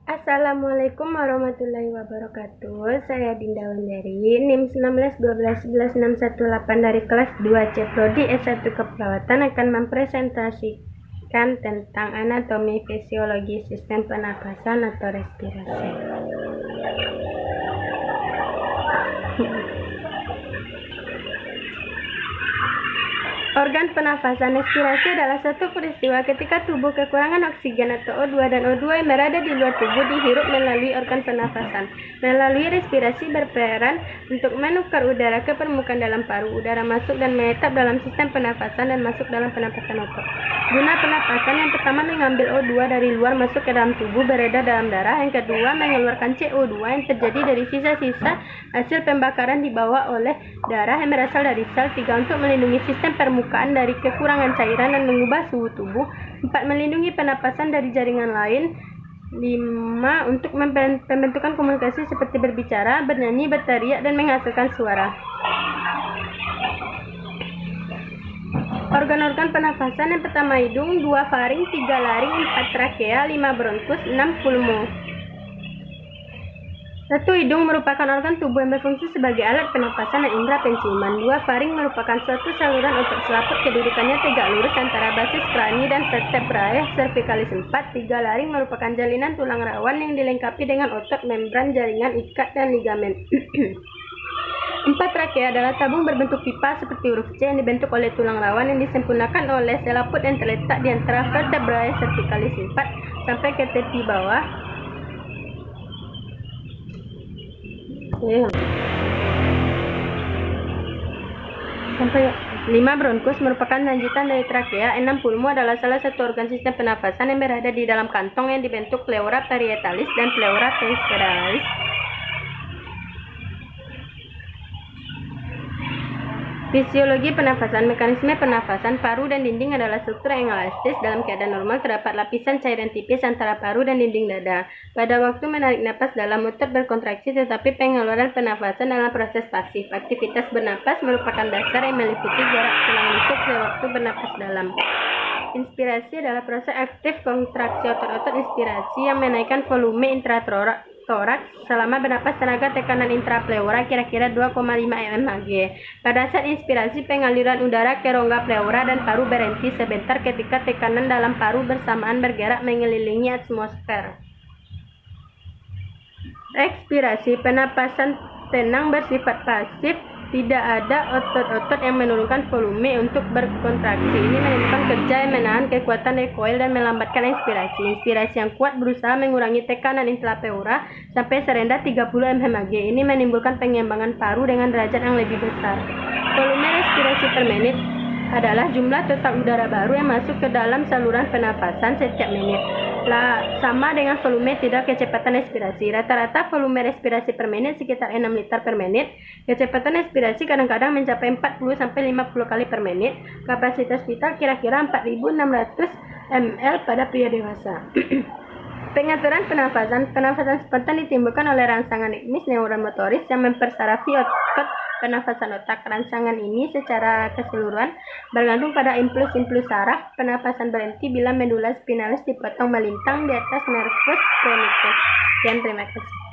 Assalamualaikum warahmatullahi wabarakatuh. Saya Dinda Wandari, NIM 1912116118 dari kelas 2C Prodi S1 Keperawatan akan mempresentasikan tentang anatomi fisiologi sistem pernapasan atau respirasi. Organ pernafasan respirasi adalah suatu peristiwa ketika tubuh kekurangan oksigen atau O2 dan O2 yang berada di luar tubuh dihirup melalui organ pernafasan. Melalui respirasi berperan untuk menukar udara ke permukaan dalam paru. Udara masuk dan menetap dalam sistem pernafasan dan masuk dalam pernafasan otot. Guna pernafasan yang pertama mengambil O2 dari luar masuk ke dalam tubuh beredar dalam darah. Yang kedua mengeluarkan CO2 yang terjadi dari sisa-sisa hasil pembakaran dibawa oleh darah yang berasal dari sel. 3 untuk melindungi sistem permukaan dari kekurangan cairan dan mengubah suhu tubuh. 4 melindungi pernapasan dari jaringan lain. 5 untuk pembentukan komunikasi seperti berbicara, bernyanyi, berteriak, dan menghasilkan suara. Organ-organ pernafasan yang pertama hidung, 2 faring, 3 laring, 4 trakea, 5 bronkus, 6 pulmo. 1. Hidung merupakan organ tubuh yang berfungsi sebagai alat pernapasan dan indera penciuman. 2. Faring merupakan suatu saluran otot selaput, kedudukannya tegak lurus antara basis krani dan vertebrae cervicalis 4. 3. Laring merupakan jalinan tulang rawan yang dilengkapi dengan otot, membran, jaringan, ikat, dan ligamen. 4. Trakea adalah tabung berbentuk pipa seperti huruf C yang dibentuk oleh tulang rawan yang disempurnakan oleh selaput yang terletak di antara vertebrae cervicalis 4 sampai ke tepi bawah. 5. Bronkus merupakan lanjutan dari trakea. 6. Pulmo adalah salah satu organ sistem pernafasan yang berada di dalam kantong yang dibentuk pleura parietalis dan pleura visceralis. Fisiologi pernafasan. Mekanisme pernafasan. Paru dan dinding adalah struktur yang elastis. Dalam keadaan normal terdapat lapisan cairan tipis antara paru dan dinding dada. Pada waktu menarik napas dalam, otot berkontraksi, tetapi pengeluaran pernafasan dalam proses pasif. Aktivitas bernapas merupakan dasar yang meliputi jarak tulang rusuk sewaktu bernapas dalam. Inspirasi adalah proses aktif kontraksi otot-otot inspirasi yang menaikkan volume intratoraks selama bernapas. Tenaga tekanan intrapleura kira-kira 2,5 mmHg. Pada saat inspirasi, pengaliran udara ke rongga pleura dan paru berhenti sebentar ketika tekanan dalam paru bersamaan bergerak mengelilingi atmosfer. Ekspirasi. Pernapasan tenang bersifat pasif. Tidak ada otot-otot yang menurunkan volume untuk berkontraksi. Ini menimbulkan kerja yang menahan kekuatan recoil dan melambatkan inspirasi. Inspirasi yang kuat berusaha mengurangi tekanan intrapleura sampai serendah 30 mmHg. Ini menimbulkan pengembangan paru dengan derajat yang lebih besar. Volume respirasi per menit adalah jumlah total udara baru yang masuk ke dalam saluran pernafasan setiap menit. Sama dengan volume tidak kecepatan respirasi. Rata-rata volume respirasi per menit sekitar 6 liter per menit. Kecepatan respirasi kadang-kadang mencapai 40-50 kali per menit. Kapasitas vital kira-kira 4.600 ml pada pria dewasa. Pengaturan pernafasan. Pernafasan spontan ditimbulkan oleh rangsangan ritmis neuromotoris yang mempersarafi otot pernafasan otak. Rangsangan ini secara keseluruhan bergantung pada impuls-impuls saraf. Pernafasan berhenti bila medula spinalis dipotong melintang di atas nervus chronicus. Sekian, terima kasih.